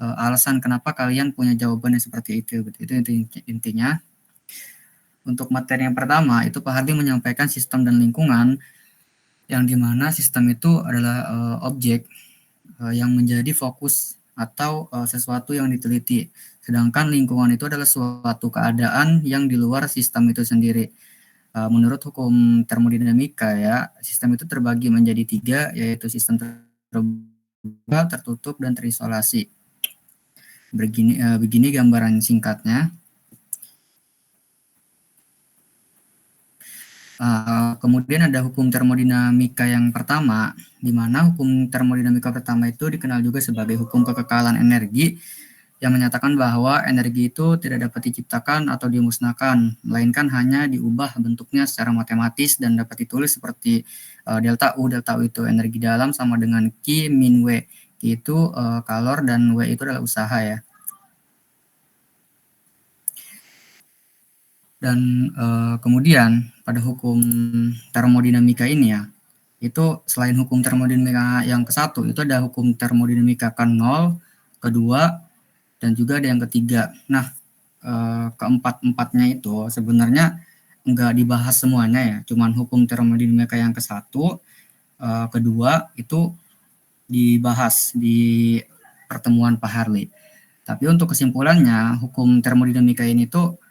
alasan kenapa kalian punya jawabannya seperti itu. Itu intinya. Untuk materi yang pertama, itu Pak Hardi menyampaikan sistem dan lingkungan, yang dimana sistem itu adalah objek yang menjadi fokus atau sesuatu yang diteliti. Sedangkan lingkungan itu adalah suatu keadaan yang di luar sistem itu sendiri. Menurut hukum termodinamika ya, sistem itu terbagi menjadi 3, yaitu sistem terbuka, tertutup, dan terisolasi. Begini gambaran singkatnya. Kemudian ada hukum termodinamika yang pertama, di mana hukum termodinamika pertama itu dikenal juga sebagai hukum kekekalan energi, yang menyatakan bahwa energi itu tidak dapat diciptakan atau dimusnahkan, melainkan hanya diubah bentuknya secara matematis dan dapat ditulis seperti delta U. Delta U itu energi dalam sama dengan Q min W. Q itu kalor dan W itu adalah usaha ya. Dan kemudian pada hukum termodinamika ini ya, itu selain hukum termodinamika yang ke-1, itu ada hukum termodinamika ke-0, kedua, dan juga ada yang ketiga. Nah, keempat-empatnya itu sebenarnya nggak dibahas semuanya ya, cuman hukum termodinamika yang ke-1, kedua itu dibahas di pertemuan Pak Harley. Tapi untuk kesimpulannya, hukum termodinamika ini tuh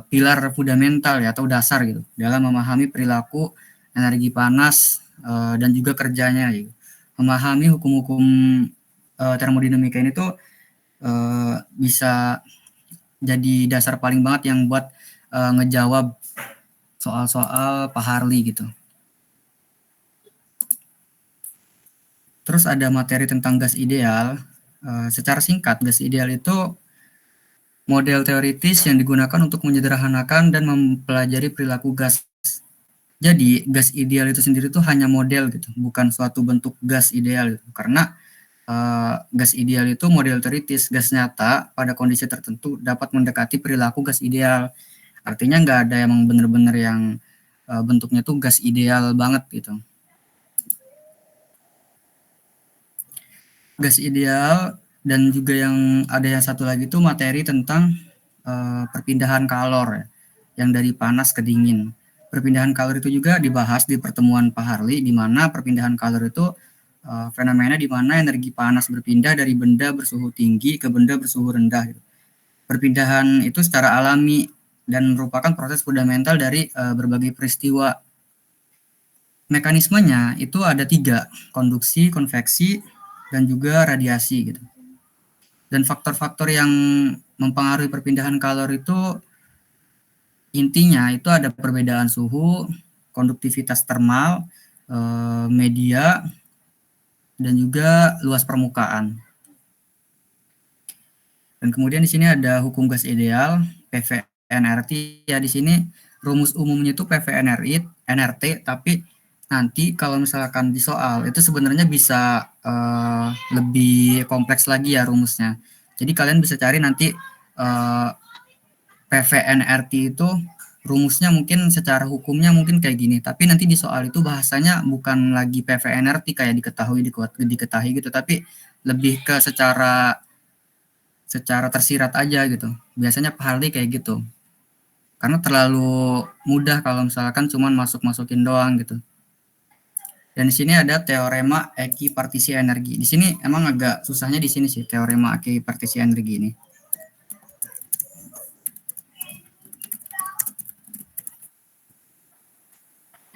pilar fundamental ya atau dasar gitu dalam memahami perilaku energi panas dan juga kerjanya gitu. Memahami hukum-hukum termodinamika ini tuh bisa jadi dasar paling banget yang buat ngejawab soal-soal Pak Harley gitu. Terus ada materi tentang gas ideal. Secara singkat, gas ideal itu model teoritis yang digunakan untuk menyederhanakan dan mempelajari perilaku gas. Jadi, gas ideal itu sendiri itu hanya model gitu, bukan suatu bentuk gas ideal gitu. Karena gas ideal itu model teoritis, gas nyata pada kondisi tertentu dapat mendekati perilaku gas ideal. Artinya nggak ada yang benar-benar yang bentuknya tuh gas ideal banget gitu. Gas ideal dan juga yang ada yang satu lagi tuh materi tentang perpindahan kalor ya, yang dari panas ke dingin. Perpindahan kalor itu juga dibahas di pertemuan Pak Harley, di mana perpindahan kalor itu fenomena di mana energi panas berpindah dari benda bersuhu tinggi ke benda bersuhu rendah. Gitu. Perpindahan itu secara alami dan merupakan proses fundamental dari berbagai peristiwa. Mekanismenya itu ada 3, konduksi, konveksi, dan juga radiasi gitu. Dan faktor-faktor yang mempengaruhi perpindahan kalor itu intinya itu ada perbedaan suhu, konduktivitas termal, media, dan juga luas permukaan. Dan kemudian di sini ada hukum gas ideal, PV-NRT. Ya di sini rumus umumnya itu PV-NRT, tapi nanti kalau misalkan di soal itu sebenarnya bisa lebih kompleks lagi ya rumusnya. Jadi kalian bisa cari nanti PV-NRT itu rumusnya mungkin secara hukumnya mungkin kayak gini, tapi nanti di soal itu bahasanya bukan lagi PV-NRT kayak diketahui gitu, tapi lebih ke secara tersirat aja gitu. Biasanya Pak Harley kayak gitu. Karena terlalu mudah kalau misalkan cuman masukin doang gitu. Dan di sini ada teorema ekipartisi energi. Di sini emang agak susahnya di sini sih teorema ekipartisi energi ini.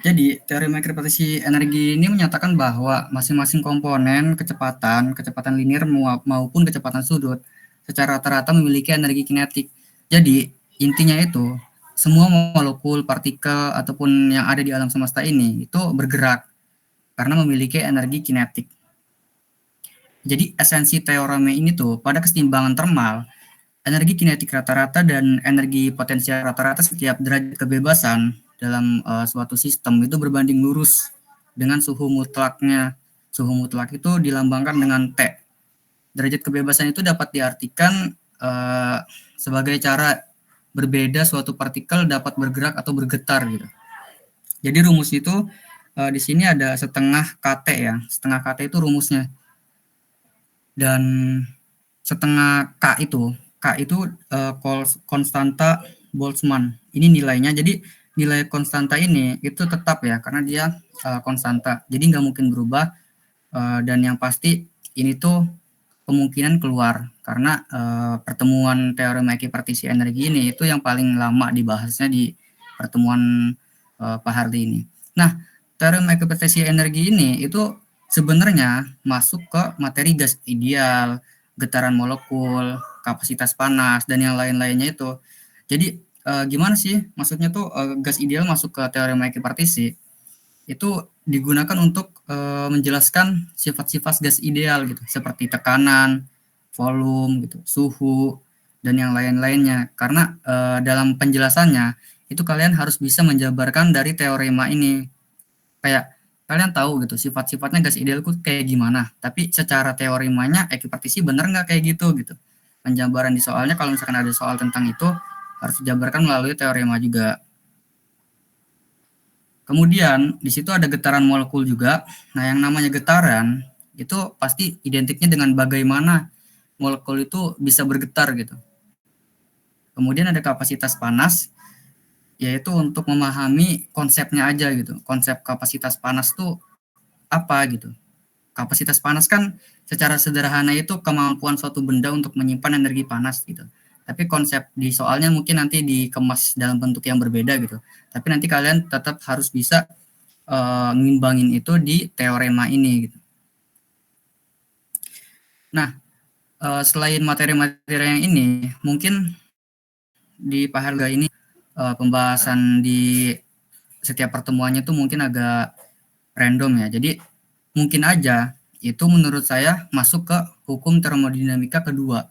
Jadi, teorema ekipartisi energi ini menyatakan bahwa masing-masing komponen kecepatan linear maupun kecepatan sudut secara rata-rata memiliki energi kinetik. Jadi, intinya itu semua molekul, partikel ataupun yang ada di alam semesta ini itu bergerak karena memiliki energi kinetik. Jadi, esensi teorema ini tuh pada keseimbangan termal, energi kinetik rata-rata dan energi potensial rata-rata setiap derajat kebebasan dalam suatu sistem itu berbanding lurus dengan suhu mutlaknya. Suhu mutlak itu dilambangkan dengan T. Derajat kebebasan itu dapat diartikan sebagai cara berbeda suatu partikel dapat bergerak atau bergetar gitu. Jadi rumus itu di sini ada setengah KT ya. Setengah KT itu rumusnya. Dan setengah K itu konstanta Boltzmann. Ini nilainya. Jadi nilai konstanta ini itu tetap ya karena dia konstanta. Jadi nggak mungkin berubah dan yang pasti ini tuh kemungkinan keluar karena pertemuan teorema ekipartisi energi ini itu yang paling lama dibahasnya di pertemuan Pak Hardy ini. Nah, teorema ekipartisi energi ini itu sebenarnya masuk ke materi gas ideal, getaran molekul, kapasitas panas dan yang lain-lainnya itu. Jadi gimana sih maksudnya tuh gas ideal masuk ke teorema ekipartisi? Itu digunakan untuk menjelaskan sifat-sifat gas ideal gitu, seperti tekanan, volume gitu, suhu dan yang lain-lainnya. Karena dalam penjelasannya itu kalian harus bisa menjabarkan dari teorema ini. Kayak kalian tahu gitu sifat-sifatnya gas ideal itu kayak gimana, tapi secara teoremanya ekipartisi bener nggak kayak gitu. Penjabaran di soalnya kalau misalkan ada soal tentang itu harus dijabarkan melalui teorema juga. Kemudian di situ ada getaran molekul juga. Nah, yang namanya getaran itu pasti identiknya dengan bagaimana molekul itu bisa bergetar gitu. Kemudian ada kapasitas panas, yaitu untuk memahami konsepnya aja gitu. Konsep kapasitas panas tuh apa gitu. Kapasitas panas kan secara sederhana itu kemampuan suatu benda untuk menyimpan energi panas gitu. Tapi konsep di soalnya mungkin nanti dikemas dalam bentuk yang berbeda gitu. Tapi nanti kalian tetap harus bisa ngimbangin itu di teorema ini gitu. Nah, selain materi-materi yang ini, mungkin di Pak Harga ini pembahasan di setiap pertemuannya tuh mungkin agak random ya. Jadi mungkin aja itu menurut saya masuk ke hukum termodinamika kedua.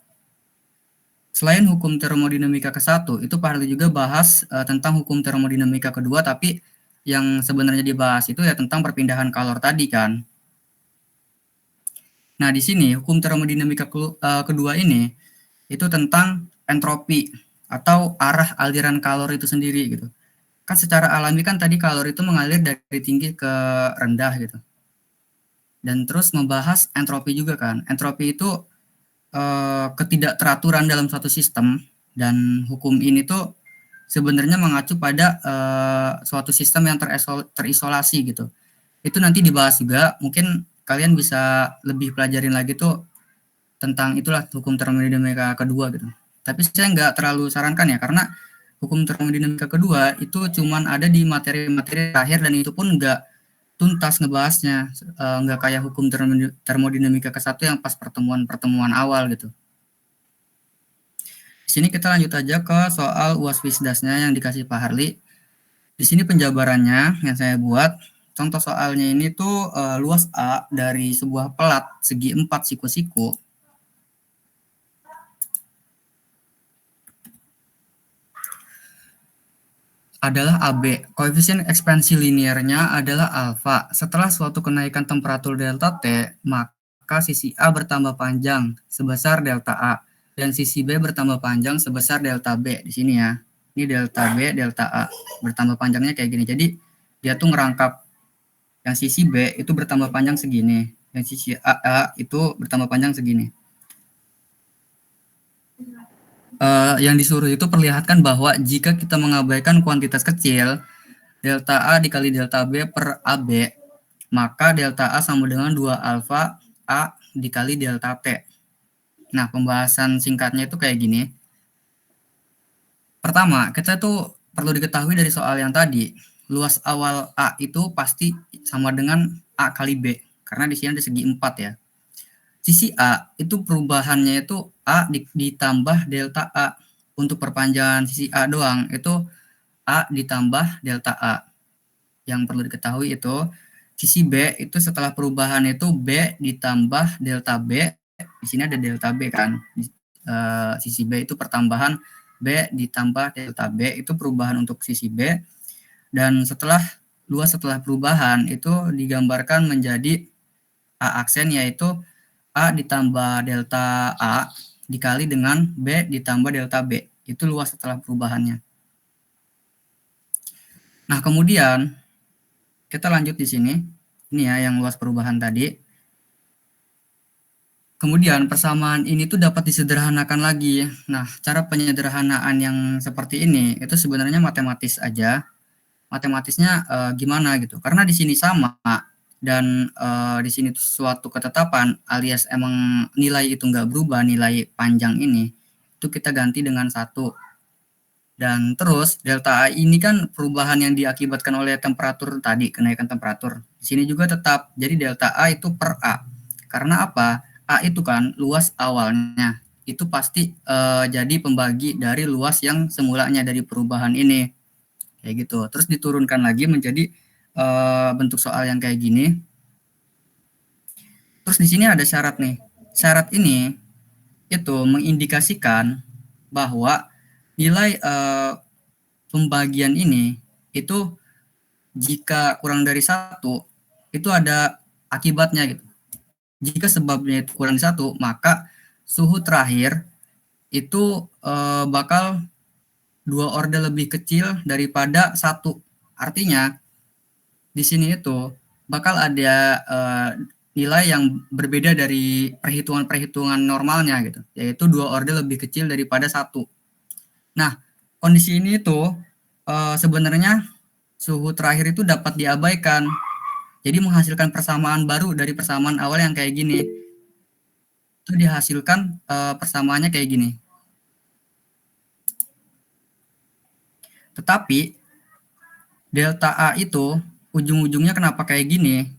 Selain hukum termodinamika ke-1, itu Pak Harga juga bahas tentang hukum termodinamika kedua, tapi yang sebenarnya dibahas itu ya tentang perpindahan kalor tadi kan. Nah, di sini hukum termodinamika kedua ini itu tentang entropi atau arah aliran kalor itu sendiri gitu. Kan secara alami kan tadi kalor itu mengalir dari tinggi ke rendah gitu. Dan terus membahas entropi juga kan. Entropi itu ketidakteraturan dalam suatu sistem dan hukum ini tuh sebenarnya mengacu pada suatu sistem yang terisolasi gitu. Itu nanti dibahas juga, mungkin kalian bisa lebih pelajarin lagi tuh tentang itulah hukum termodinamika kedua gitu. Tapi saya nggak terlalu sarankan ya karena hukum termodinamika kedua itu cuman ada di materi-materi terakhir dan itu pun nggak tuntas ngebahasnya, nggak kayak hukum termodinamika ke-1 yang pas pertemuan awal gitu. Di sini kita lanjut aja ke soal UAS Wisdasnya yang dikasih Pak Harli. Di sini penjabarannya yang saya buat, contoh soalnya ini tuh luas A dari sebuah pelat segi 4 siku-siku adalah AB. Koefisien ekspansi linearnya adalah alfa. Setelah suatu kenaikan temperatur delta T, maka sisi A bertambah panjang sebesar delta A dan sisi B bertambah panjang sebesar delta B di sini ya. Ini delta B, delta A. Bertambah panjangnya kayak gini. Jadi dia tuh ngerangkap yang sisi B itu bertambah panjang segini, yang sisi A itu bertambah panjang segini. Yang disuruh itu perlihatkan bahwa jika kita mengabaikan kuantitas kecil, delta A dikali delta B per AB, maka delta A sama dengan 2 alfa A dikali delta T. Nah, pembahasan singkatnya itu kayak gini. Pertama, kita tuh perlu diketahui dari soal yang tadi, luas awal A itu pasti sama dengan A kali B, karena di sini ada segi 4 ya. Sisi A itu perubahannya itu A ditambah delta A. Untuk perpanjangan sisi A doang itu A ditambah delta A. Yang perlu diketahui itu sisi B itu setelah perubahan itu B ditambah delta B. Di sini ada delta B kan. Sisi B itu pertambahan B ditambah delta B itu perubahan untuk sisi B. Dan setelah perubahan itu digambarkan menjadi A aksen yaitu A ditambah delta A dikali dengan B ditambah delta B. Itu luas setelah perubahannya. Nah, kemudian kita lanjut di sini. Ini ya yang luas perubahan tadi. Kemudian persamaan ini tuh dapat disederhanakan lagi. Nah, cara penyederhanaan yang seperti ini itu sebenarnya matematis aja. Matematisnya gimana gitu. Karena di sini sama dan di sini tuh suatu ketetapan alias emang nilai itu nggak berubah, nilai panjang ini itu kita ganti dengan 1. Dan terus delta A ini kan perubahan yang diakibatkan oleh temperatur tadi, kenaikan temperatur. Di sini juga tetap. Jadi delta A itu per A. Karena apa? A itu kan luas awalnya. Itu pasti jadi pembagi dari luas yang semulanya dari perubahan ini. Kayak gitu. Terus diturunkan lagi menjadi bentuk soal yang kayak gini. Terus di sini ada syarat nih. Syarat ini itu mengindikasikan bahwa nilai pembagian ini itu jika kurang dari 1 itu ada akibatnya gitu. Jika sebabnya itu kurang dari 1 maka suhu terakhir itu bakal 2 orde lebih kecil daripada 1. Artinya di sini itu bakal ada nilai yang berbeda dari perhitungan-perhitungan normalnya gitu, yaitu 2 orde lebih kecil daripada 1. Nah, kondisi ini itu sebenarnya suhu terakhir itu dapat diabaikan. Jadi menghasilkan persamaan baru dari persamaan awal yang kayak gini. Itu dihasilkan persamaannya kayak gini. Tetapi delta A itu ujung-ujungnya kenapa kayak gini?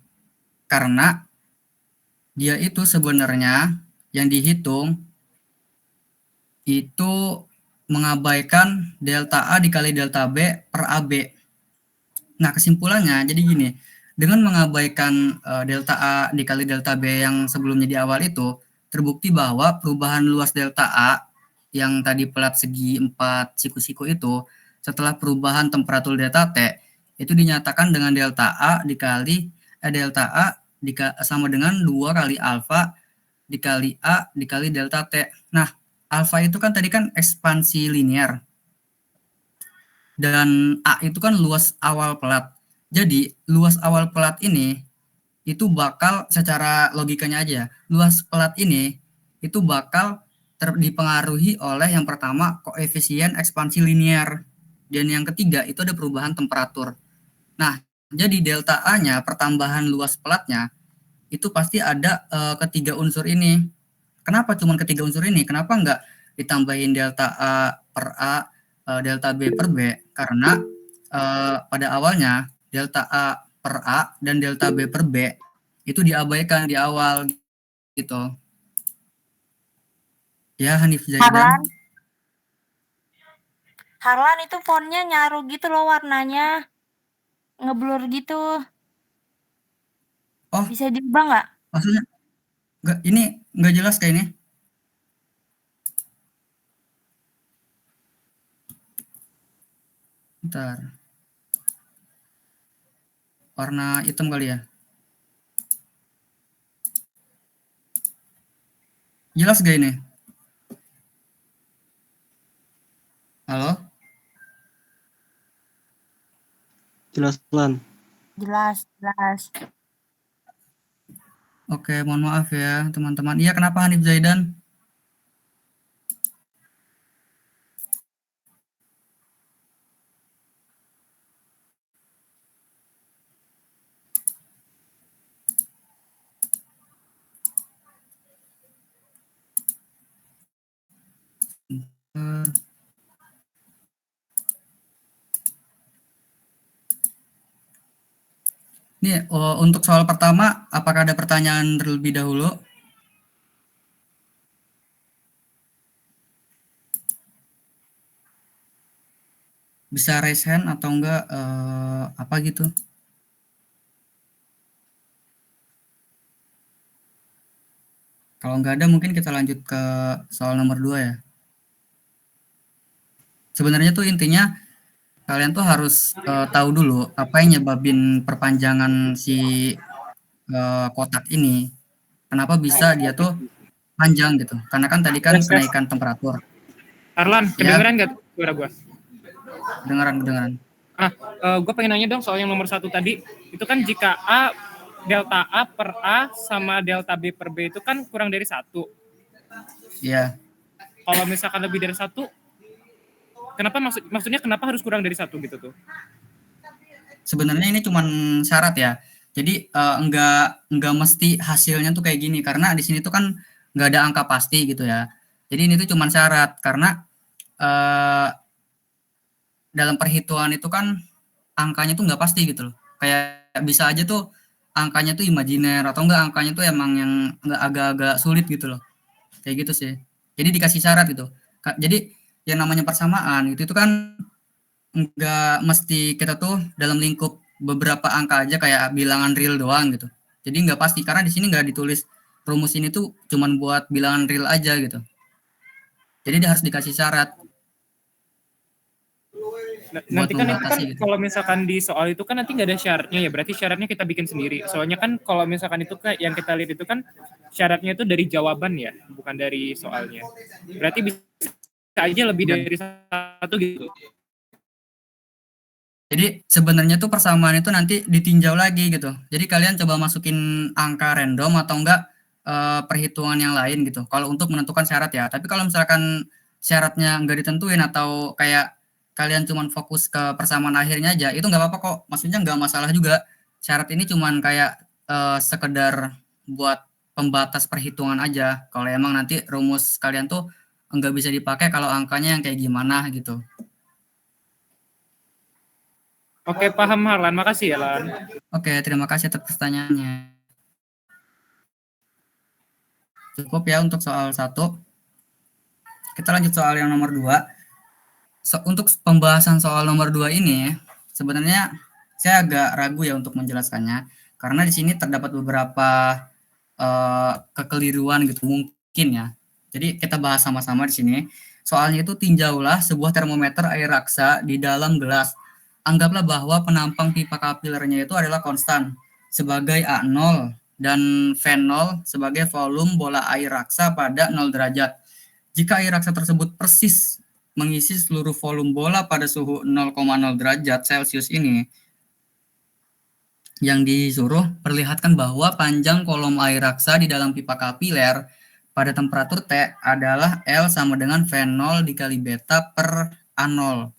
Karena dia itu sebenarnya yang dihitung itu mengabaikan delta A dikali delta B per AB. Nah, kesimpulannya jadi gini, dengan mengabaikan delta A dikali delta B yang sebelumnya di awal itu, terbukti bahwa perubahan luas delta A yang tadi pelat segi 4 siku-siku itu, setelah perubahan temperatur delta T, itu dinyatakan dengan delta A dikali delta A sama dengan 2 kali alfa dikali A dikali delta T. Nah, alfa itu kan tadi kan ekspansi linear. Dan A itu kan luas awal pelat. Jadi, luas awal pelat ini itu bakal secara logikanya aja, luas pelat ini itu bakal dipengaruhi oleh yang pertama koefisien ekspansi linear dan yang ketiga itu ada perubahan temperatur. Nah, jadi delta A-nya pertambahan luas pelatnya itu pasti ada ketiga unsur ini. Kenapa cuma ketiga unsur ini? Kenapa enggak ditambahin delta A per A, delta B per B? Karena pada awalnya delta A per A dan delta B per B itu diabaikan di awal gitu. Ya, Hanif Zaidan. Harlan itu fontnya nyaru gitu loh warnanya. Ngeblur gitu. Oh, bisa diubah nggak? Maksudnya enggak, ini enggak jelas kayak ini. Bentar. Warna hitam kali ya. Jelas gak ini? Halo? Jelas, Lan. Jelas. Oke, mohon maaf ya teman-teman. Iya, kenapa Hanif Zaidan? Ini untuk soal pertama, apakah ada pertanyaan terlebih dahulu? Bisa raise hand atau enggak apa gitu? Kalau enggak ada mungkin kita lanjut ke soal nomor 2 ya. Sebenarnya tuh intinya kalian tuh harus tahu dulu apa yang nyebabin perpanjangan si kotak ini. Kenapa bisa dia tuh panjang gitu? Karena kan tadi kan kenaikan temperatur. Arlan, kedengeran nggak suara gue? Kedengeran. Gue pengen nanya dong soal yang nomor 1 tadi. Itu kan jika A delta A per A sama delta B per B itu kan kurang dari 1. Iya. Kalau misalkan lebih dari 1, kenapa maksudnya kenapa harus kurang dari 1 gitu tuh? Sebenarnya ini cuman syarat ya. Jadi enggak mesti hasilnya tuh kayak gini karena di sini tuh kan enggak ada angka pasti gitu ya. Jadi ini tuh cuman syarat karena dalam perhitungan itu kan angkanya tuh nggak pasti gitu loh. Kayak bisa aja tuh angkanya tuh imajiner atau enggak angkanya tuh emang yang enggak agak-agak sulit gitu loh. Kayak gitu sih. Jadi dikasih syarat gitu. Jadi yang namanya persamaan itu kan enggak mesti kita tuh dalam lingkup beberapa angka aja kayak bilangan real doang gitu. Jadi enggak pasti karena di sini enggak ditulis rumus ini tuh cuman buat bilangan real aja gitu. Jadi dia harus dikasih syarat. Nanti kan itu kan gitu. Kalau misalkan di soal itu kan nanti nggak ada syaratnya ya, berarti syaratnya kita bikin sendiri. Soalnya kan kalau misalkan itu kan yang kita lihat itu kan syaratnya itu dari jawaban ya, bukan dari soalnya. Berarti bisa aja lebih dari 1 gitu. Jadi sebenarnya tuh persamaan itu nanti ditinjau lagi gitu. Jadi kalian coba masukin angka random atau enggak perhitungan yang lain gitu. Kalau untuk menentukan syarat ya. Tapi kalau misalkan syaratnya enggak ditentuin atau kayak kalian cuman fokus ke persamaan akhirnya aja, itu nggak apa-apa kok. Maksudnya nggak masalah juga. Syarat ini cuman kayak sekedar buat pembatas perhitungan aja. Kalau emang nanti rumus kalian tuh nggak bisa dipakai kalau angkanya yang kayak gimana gitu. Oke, paham Harlan. Makasih ya, Lan. Oke, terima kasih atas pertanyaannya. Cukup ya untuk soal 1. Kita lanjut soal yang nomor 2. Untuk pembahasan soal nomor 2 ini, sebenarnya saya agak ragu ya untuk menjelaskannya, karena di sini terdapat beberapa kekeliruan gitu mungkin ya. Jadi kita bahas sama-sama di sini. Soalnya itu tinjaulah sebuah termometer air raksa di dalam gelas. Anggaplah bahwa penampang pipa kapilernya itu adalah konstan sebagai A0 dan V0 sebagai volume bola air raksa pada 0 derajat. Jika air raksa tersebut persis mengisi seluruh volume bola pada suhu 0,0 derajat Celcius ini, yang disuruh perlihatkan bahwa panjang kolom air raksa di dalam pipa kapiler pada temperatur T adalah L sama dengan V0 dikali beta per A0,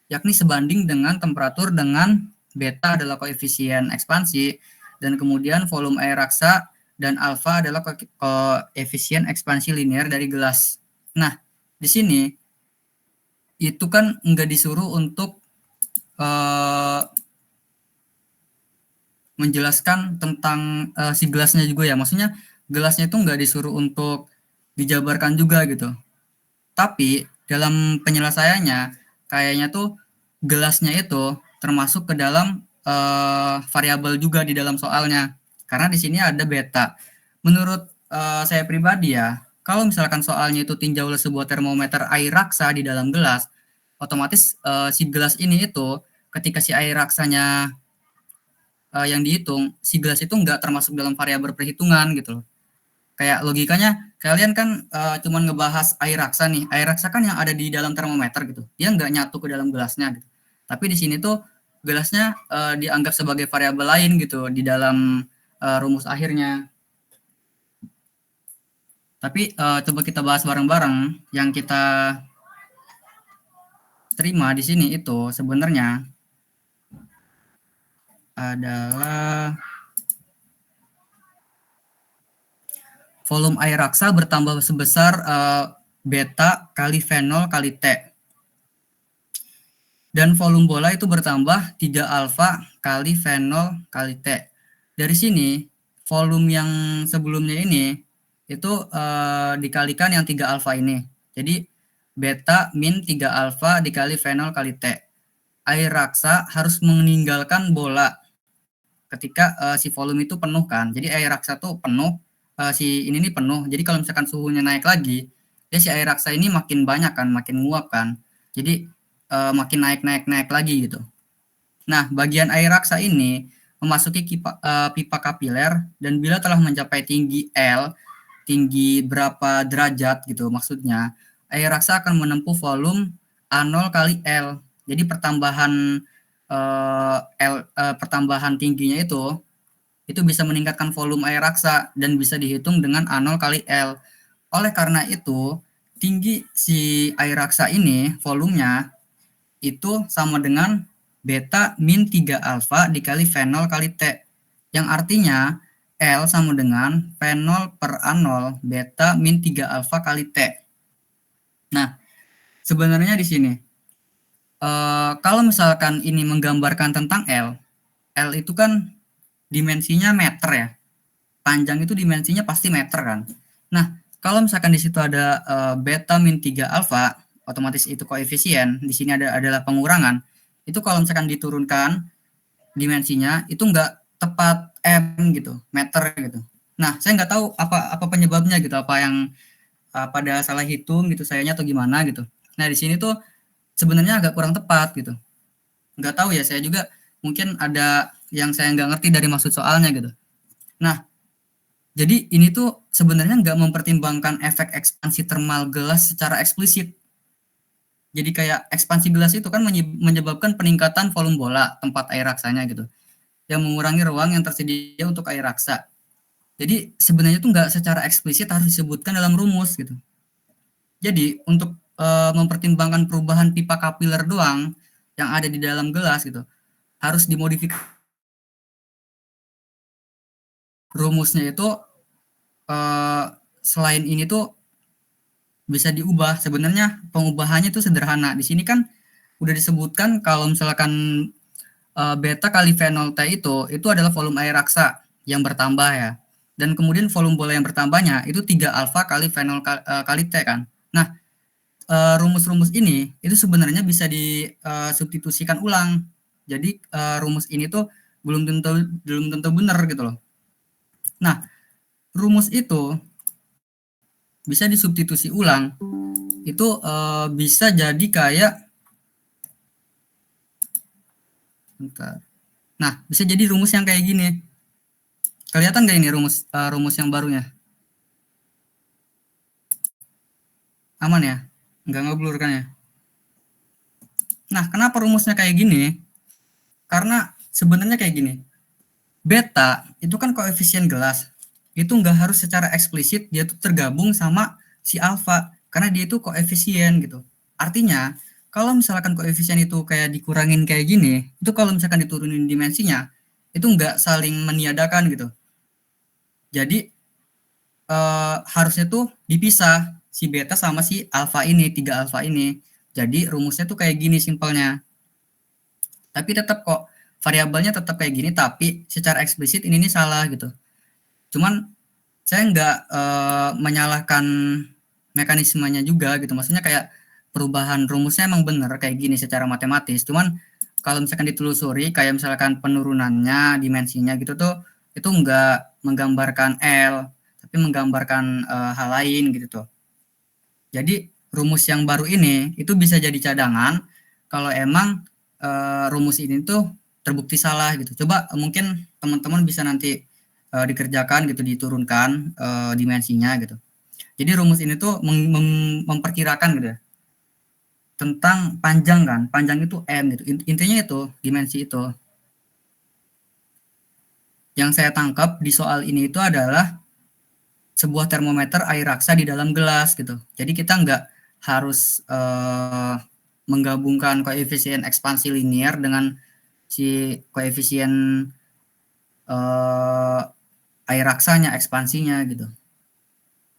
yakni sebanding dengan temperatur dengan beta adalah koefisien ekspansi, dan kemudian volume air raksa dan alfa adalah koefisien ekspansi linear dari gelas. Nah, di sini itu kan nggak disuruh untuk menjelaskan tentang si gelasnya juga ya. Maksudnya gelasnya itu nggak disuruh untuk dijabarkan juga gitu. Tapi dalam penyelesaiannya kayaknya tuh gelasnya itu termasuk ke dalam variabel juga di dalam soalnya. Karena di sini ada beta. Menurut saya pribadi ya, kalau misalkan soalnya itu tinjaulah sebuah termometer air raksa di dalam gelas, otomatis si gelas ini itu ketika si air raksanya yang dihitung, si gelas itu nggak termasuk dalam variabel perhitungan gitu loh. Kayak logikanya kalian kan cuman ngebahas air raksa nih. Air raksa kan yang ada di dalam termometer gitu. Dia nggak nyatu ke dalam gelasnya gitu. Tapi di sini tuh gelasnya dianggap sebagai variabel lain gitu di dalam rumus akhirnya. Tapi coba kita bahas bareng-bareng. Yang kita terima di sini itu sebenarnya adalah volume air raksa bertambah sebesar beta kali V0 kali T. Dan volume bola itu bertambah 3 alfa kali V0 kali T. Dari sini, volume yang sebelumnya ini, itu dikalikan yang 3 alfa ini. Jadi, beta min 3 alfa dikali V0 kali T. Air raksa harus meninggalkan bola ketika si volume itu penuh kan. Jadi, air raksa tuh penuh, si ini nih penuh. Jadi, kalau misalkan suhunya naik lagi, ya si air raksa ini makin banyak kan, makin nguap kan. Jadi, makin naik lagi gitu. Nah, bagian air raksa ini memasuki pipa kapiler dan bila telah mencapai tinggi L, tinggi berapa derajat gitu maksudnya, air raksa akan menempuh volume A0 kali L. Jadi pertambahan pertambahan tingginya itu itu bisa meningkatkan volume air raksa dan bisa dihitung dengan A0 kali L. Oleh karena itu, tinggi si air raksa ini, volumenya, itu sama dengan beta min 3 alfa dikali V0 kali T. Yang artinya, L sama dengan V0 per A0 beta min 3 alfa kali T. Nah, sebenarnya di sini, kalau misalkan ini menggambarkan tentang L itu kan dimensinya meter ya. Panjang itu dimensinya pasti meter kan. Nah, kalau misalkan di situ ada beta min 3 alfa, otomatis itu koefisien, di sini adalah pengurangan. Itu kalau misalkan diturunkan dimensinya itu enggak tepat M gitu, meter gitu. Nah, saya nggak tahu apa penyebabnya gitu, apa yang pada salah hitung gitu sayanya atau gimana gitu. Nah, di sini tuh sebenarnya agak kurang tepat gitu. Nggak tahu ya, saya juga mungkin ada yang saya nggak ngerti dari maksud soalnya gitu. Nah, jadi ini tuh sebenarnya nggak mempertimbangkan efek ekspansi termal gelas secara eksplisit. Jadi kayak ekspansi gelas itu kan menyebabkan peningkatan volume bola tempat air raksanya gitu, yang mengurangi ruang yang tersedia untuk air raksa. Jadi sebenarnya tuh nggak secara eksplisit harus disebutkan dalam rumus gitu. Jadi untuk mempertimbangkan perubahan pipa kapiler doang yang ada di dalam gelas gitu, harus dimodifikasi. Rumusnya itu selain ini tuh bisa diubah. Sebenarnya pengubahannya itu sederhana. Di sini kan udah disebutkan kalau misalkan beta kali V0 T itu adalah volume air raksa yang bertambah ya. Dan kemudian volume bola yang bertambahnya itu 3 alfa kali V0 kali T kan. Nah, rumus-rumus ini itu sebenarnya bisa disubstitusikan ulang. Jadi rumus ini tuh belum tentu benar gitu loh. Nah, rumus itu bisa disubstitusi ulang. Itu bisa jadi kayak bentar. Nah, bisa jadi rumus yang kayak gini. Kelihatan nggak ini rumus yang barunya? Aman ya? Nggak ngeblur kan ya? Nah, kenapa rumusnya kayak gini? Karena sebenarnya kayak gini. Beta itu kan koefisien gelas. Itu nggak harus secara eksplisit dia tuh tergabung sama si alfa. Karena dia itu koefisien gitu. Artinya, kalau misalkan koefisien itu kayak dikurangin kayak gini, itu kalau misalkan diturunin dimensinya, itu nggak saling meniadakan gitu. Jadi, harusnya tuh dipisah si beta sama si alfa ini, 3 alfa ini. Jadi rumusnya tuh kayak gini simpelnya. Tapi tetap kok variabelnya tetap kayak gini, tapi secara eksplisit ini salah gitu. Cuman saya nggak menyalahkan mekanismenya juga gitu. Maksudnya kayak perubahan rumusnya emang bener kayak gini secara matematis. Cuman kalau misalkan ditelusuri kayak misalkan penurunannya, dimensinya gitu tuh itu nggak menggambarkan L, tapi menggambarkan hal lain gitu tuh. Jadi rumus yang baru ini itu bisa jadi cadangan kalau emang rumus ini tuh terbukti salah gitu. Coba mungkin teman-teman bisa nanti dikerjakan gitu, diturunkan dimensinya gitu. Jadi rumus ini tuh memperkirakan gitu ya, tentang panjang kan, panjang itu M gitu. Intinya itu dimensi itu. Yang saya tangkap di soal ini itu adalah sebuah termometer air raksa di dalam gelas gitu. Jadi kita nggak harus menggabungkan koefisien ekspansi linier dengan si koefisien air raksanya, ekspansinya gitu.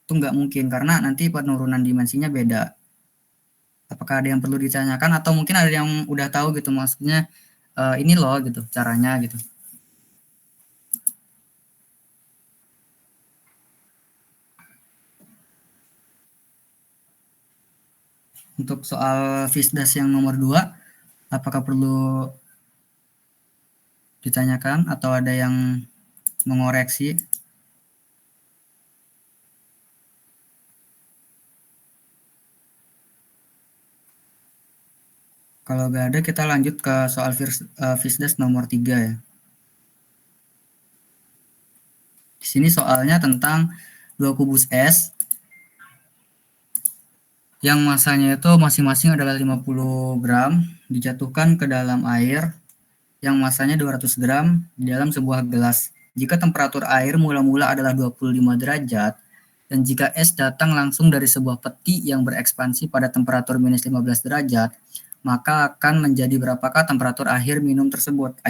Itu nggak mungkin karena nanti penurunan dimensinya beda. Apakah ada yang perlu ditanyakan atau mungkin ada yang udah tahu gitu, maksudnya ini loh gitu caranya gitu. Untuk soal Fisdas yang nomor 2, apakah perlu ditanyakan atau ada yang mengoreksi? Kalau nggak ada, kita lanjut ke soal Fisdas nomor 3 ya. Di sini soalnya tentang 2 kubus es yang masanya itu masing-masing adalah 50 gram dijatuhkan ke dalam air yang masanya 200 gram di dalam sebuah gelas. jika temperatur air mula-mula adalah 25 derajat, dan jika es datang langsung dari sebuah peti yang berekspansi pada temperatur minus 15 derajat, maka akan menjadi berapakah temperatur air minum tersebut?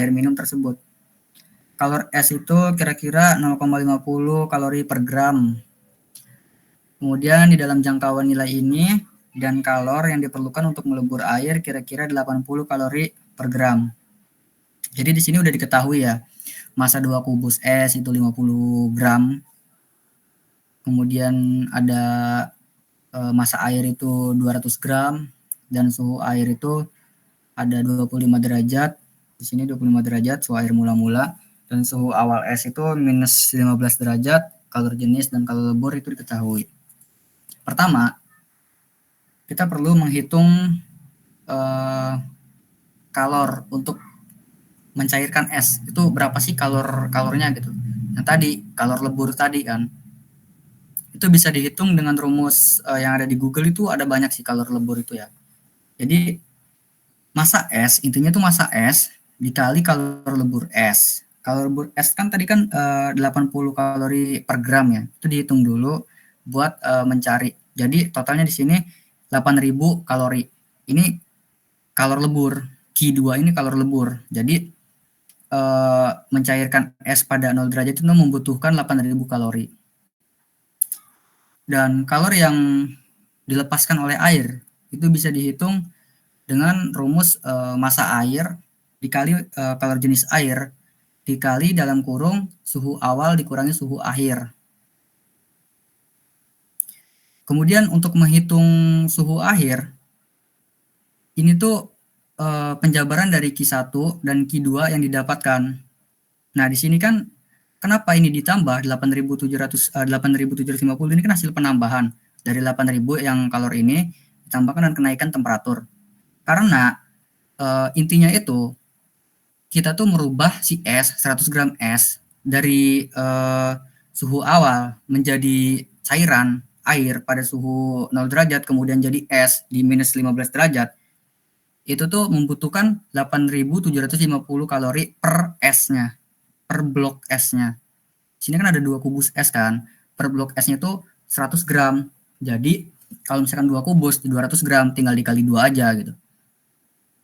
Kalor es itu kira-kira 0,50 kalori per gram. Kemudian di dalam jangkauan nilai ini, dan kalor yang diperlukan untuk melebur air kira-kira 80 kalori per gram. Jadi di sini udah diketahui ya, massa 2 kubus es itu 50 gram. Kemudian ada massa air itu 200 gram, dan suhu air itu ada 25 derajat. Di sini 25 derajat suhu air mula-mula, dan suhu awal es itu minus 15 derajat, kalor jenis dan kalor lebur itu diketahui. Pertama, kita perlu menghitung kalor untuk mencairkan es. Itu berapa sih kalornya gitu. Yang tadi, kalor lebur tadi kan. Itu bisa dihitung dengan rumus yang ada di Google, itu ada banyak sih kalor lebur itu ya. Jadi, massa es, intinya itu massa es dikali kalor lebur es. Kalor lebur es kan tadi kan 80 kalori per gram ya. Itu dihitung dulu buat mencari. Jadi totalnya di sini 8.000 kalori. Ini kalor lebur. Q2 ini kalor lebur. Jadi mencairkan es pada 0 derajat itu membutuhkan 8.000 kalori. Dan kalor yang dilepaskan oleh air itu bisa dihitung dengan rumus massa air dikali kalor jenis air dikali dalam kurung suhu awal dikurangi suhu akhir. Kemudian untuk menghitung suhu akhir, ini tuh penjabaran dari Q1 dan Q2 yang didapatkan. Nah, di sini kan kenapa ini ditambah 8.750 ini kan hasil penambahan dari 8.000 yang kalor ini ditambahkan dan kenaikan temperatur. Karena intinya itu kita tuh merubah si es 100 gram es dari suhu awal menjadi cairan air pada suhu 0 derajat kemudian jadi es di minus 15 derajat. Itu tuh membutuhkan 8.750 kalori per esnya, per blok esnya. Sini kan ada 2 kubus es kan, per blok esnya tuh 100 gram. Jadi kalau misalkan 2 kubus 200 gram tinggal dikali 2 aja gitu.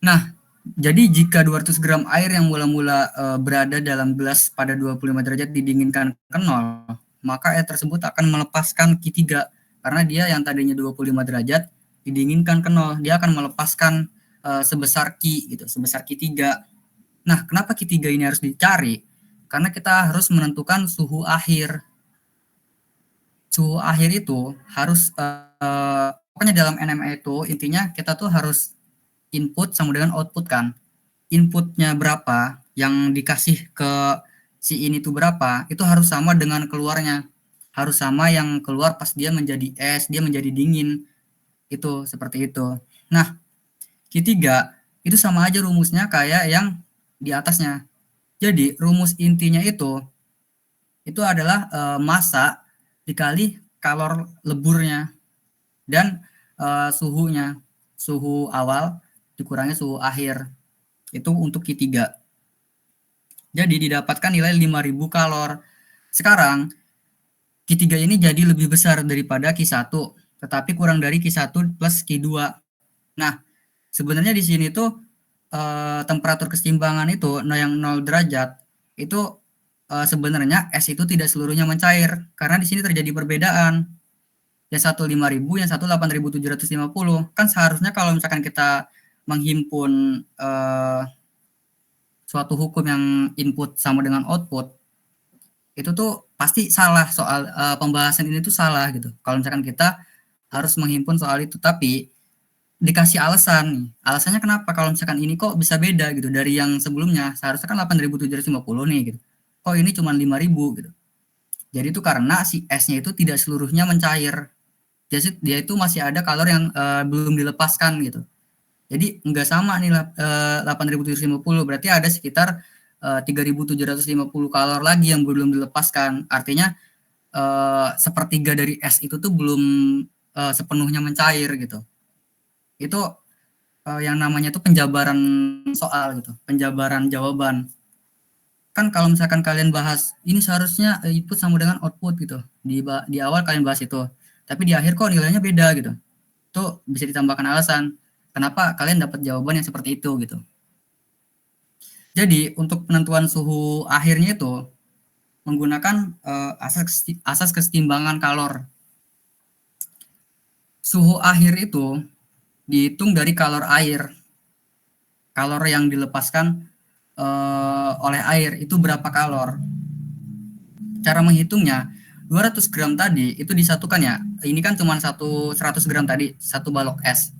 Nah, jadi jika 200 gram air yang mula-mula berada dalam gelas pada 25 derajat didinginkan ke 0, maka air tersebut akan melepaskan Q3 karena dia yang tadinya 25 derajat didinginkan ke 0, dia akan melepaskan sebesar Q gitu, sebesar Q3. Nah, kenapa Q3 ini harus dicari? Karena kita harus menentukan suhu akhir. Suhu akhir itu harus pokoknya dalam NMA itu intinya kita tuh harus input sama dengan output kan. Inputnya berapa yang dikasih ke si ini tuh berapa, itu harus sama dengan keluarnya. Harus sama yang keluar pas dia menjadi es, dia menjadi dingin. Itu seperti itu. Nah, Q3 itu sama aja rumusnya kayak yang di atasnya. Jadi rumus intinya itu adalah massa dikali kalor leburnya dan suhunya, suhu awal dikurangi suhu akhir. Itu untuk Q3. Jadi didapatkan nilai 5.000 kalor. Sekarang Q3 ini jadi lebih besar daripada Q1, tetapi kurang dari Q1 plus Q2. Nah, sebenarnya di sini tuh temperatur keseimbangan itu yang 0 derajat itu sebenarnya es itu tidak seluruhnya mencair karena di sini terjadi perbedaan. Yang satu 5.000, yang satu 8.750. Kan seharusnya kalau misalkan kita menghimpun suatu hukum yang input sama dengan output, itu tuh pasti salah soal pembahasan ini tuh salah gitu. Kalau misalkan kita harus menghimpun soal itu, tapi dikasih alasan nih. Alasannya kenapa kalau misalkan ini kok bisa beda gitu dari yang sebelumnya, seharusnya kan 8.750 nih gitu. Kok ini cuma 5.000 gitu. Jadi itu karena si esnya itu tidak seluruhnya mencair. Dia itu masih ada kalor yang belum dilepaskan gitu. Jadi nggak sama nih 8.750, berarti ada sekitar 3.750 kalor lagi yang belum dilepaskan. Artinya sepertiga dari es itu tuh belum sepenuhnya mencair gitu. Itu yang namanya tuh penjabaran soal gitu, penjabaran jawaban. kan kalau misalkan kalian bahas ini seharusnya input sama dengan output gitu. Di awal kalian bahas itu. Tapi di akhir kok nilainya beda gitu. Itu bisa ditambahkan alasan kenapa kalian dapat jawaban yang seperti itu gitu. Jadi untuk penentuan suhu akhirnya itu menggunakan asas kesetimbangan kalor. Suhu akhir itu dihitung dari kalor air. Kalor yang dilepaskan oleh air itu berapa kalor. Cara menghitungnya 200 gram tadi itu disatukan ya. Ini kan cuma 100 gram tadi, satu balok es.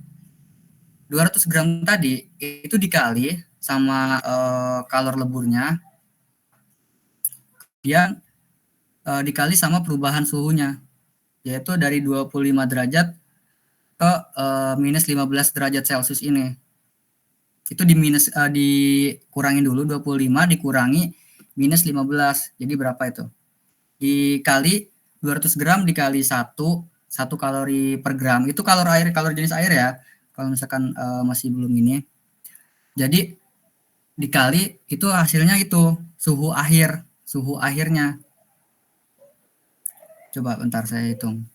200 gram tadi itu dikali sama kalor leburnya, kemudian dikali sama perubahan suhunya, yaitu dari 25 derajat ke minus 15 derajat Celcius ini. Itu dikurangin dulu, 25 dikurangi minus 15, jadi berapa itu? Dikali 200 gram dikali 1 kalori per gram, itu kalor jenis air ya, kalau misalkan masih belum ini. Jadi dikali itu hasilnya itu suhu akhirnya. Coba bentar saya hitung.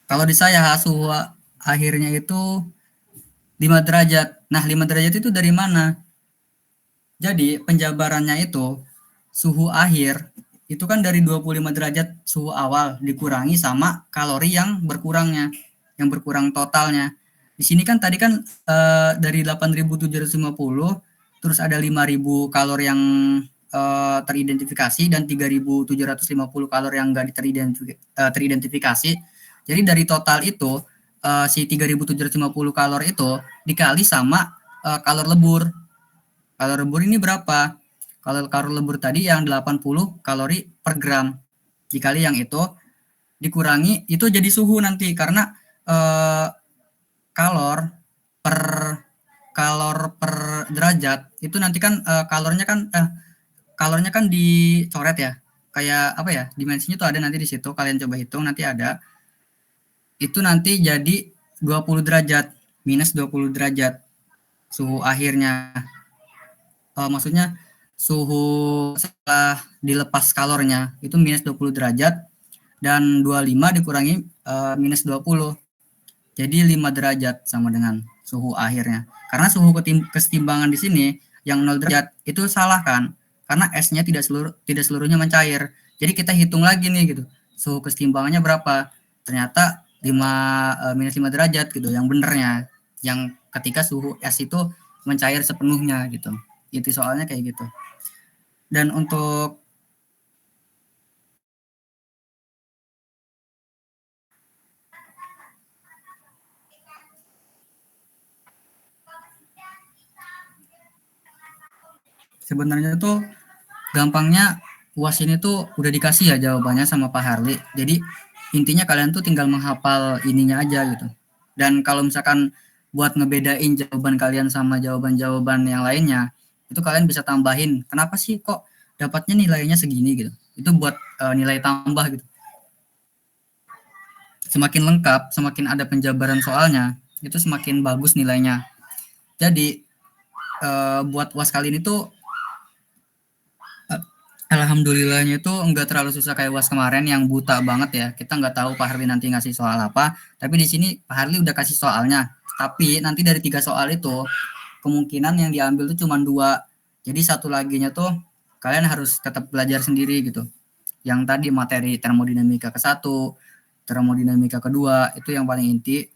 Kalau di saya suhu akhirnya itu 5 derajat. Nah, 5 derajat itu dari mana? Jadi penjabarannya itu suhu akhir itu kan dari 25 derajat suhu awal dikurangi sama kalori yang berkurangnya, yang berkurang totalnya. Di sini kan tadi kan dari 8.750 terus ada 5.000 kalori yang teridentifikasi dan 3.750 kalori yang enggak teridentifikasi. Jadi dari total itu si 3.750 kalori itu dikali sama kalor lebur. Kalor lebur ini berapa? Kalau kalor lebur tadi yang 80 kalori per gram. Dikali yang itu dikurangi itu jadi suhu nanti karena kalor per derajat itu nanti kan kalornya kan dicoret ya. Kayak apa ya? Dimensinya tuh ada nanti di situ. Kalian coba hitung nanti ada. Itu nanti jadi 20 derajat, minus 20 derajat suhu akhirnya. Maksudnya suhu setelah dilepas kalornya itu minus 20 derajat dan 25 dikurangi minus 20. Jadi 5 derajat sama dengan suhu akhirnya. Karena suhu kesetimbangan di sini yang 0 derajat itu salah kan? Karena esnya tidak seluruhnya mencair. Jadi kita hitung lagi nih gitu. Suhu kesetimbangannya berapa? Ternyata minus 5 derajat gitu yang benernya. Yang ketika suhu es itu mencair sepenuhnya gitu. Itu soalnya kayak gitu. Dan untuk sebenarnya tuh gampangnya UAS ini tuh udah dikasih ya jawabannya sama Pak Harli. Jadi intinya kalian tuh tinggal menghafal ininya aja gitu. Dan kalau misalkan buat ngebedain jawaban kalian sama jawaban-jawaban yang lainnya, itu kalian bisa tambahin. Kenapa sih kok dapatnya nilainya segini gitu? Itu buat nilai tambah gitu. Semakin lengkap, semakin ada penjabaran soalnya, itu semakin bagus nilainya. Jadi buat UAS kali ini tuh alhamdulillahnya itu enggak terlalu susah kayak UAS kemarin yang buta banget ya. Kita nggak tahu Pak Harli nanti ngasih soal apa. Tapi di sini Pak Harli udah kasih soalnya. Tapi nanti dari 3 soal itu kemungkinan yang diambil tuh cuma 2. Jadi satu laginya tuh kalian harus tetap belajar sendiri gitu. Yang tadi materi termodinamika ke-1, termodinamika kedua itu yang paling inti.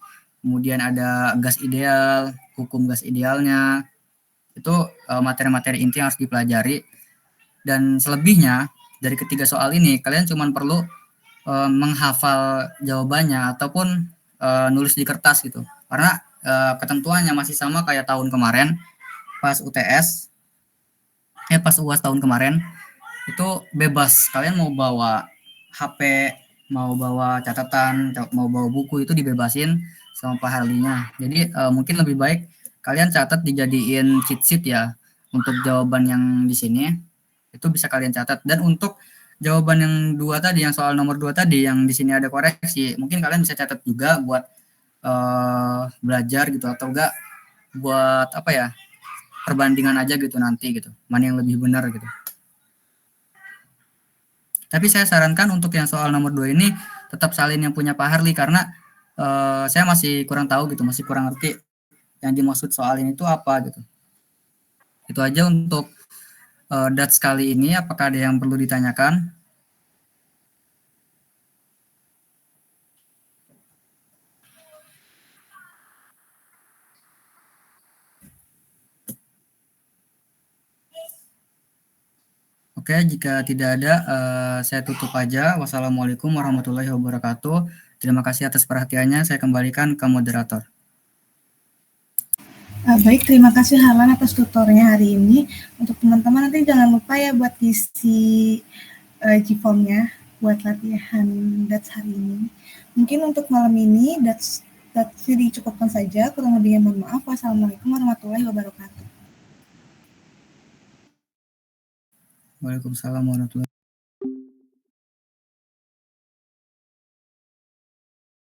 Kemudian ada gas ideal, hukum gas idealnya. Itu materi-materi inti yang harus dipelajari. Dan selebihnya dari ketiga soal ini kalian cuma perlu menghafal jawabannya ataupun nulis di kertas gitu. Karena ketentuannya masih sama kayak tahun kemarin pas UTS, pas UAS tahun kemarin itu bebas. Kalian mau bawa HP, mau bawa catatan, mau bawa buku itu dibebasin sama Pak Harlinya. Jadi mungkin lebih baik kalian catat dijadiin cheat sheet ya untuk jawaban yang di sini. Itu bisa kalian catat. Dan untuk jawaban yang 2 tadi, yang soal nomor 2 tadi yang di sini ada koreksi, mungkin kalian bisa catat juga buat belajar gitu atau enggak buat apa ya? perbandingan aja gitu nanti gitu, mana yang lebih benar gitu. Tapi saya sarankan untuk yang soal nomor 2 ini tetap salin yang punya Pak Harli, karena saya masih kurang tahu gitu, masih kurang ngerti yang dimaksud soal ini itu apa gitu. Itu aja untuk DATS kali ini. Apakah ada yang perlu ditanyakan? Oke, jika tidak ada, saya tutup aja. Wassalamualaikum warahmatullahi wabarakatuh. Terima kasih atas perhatiannya. Saya kembalikan ke moderator. Baik, terima kasih Harlan atas tutornya hari ini. Untuk teman-teman nanti jangan lupa ya buat isi G-form-nya buat latihan DATS hari ini. Mungkin untuk malam ini DATS dicukupkan saja. Kurang lebihnya mohon maaf. Wassalamualaikum warahmatullahi wabarakatuh. Waalaikumsalam warahmatullahi wabarakatuh.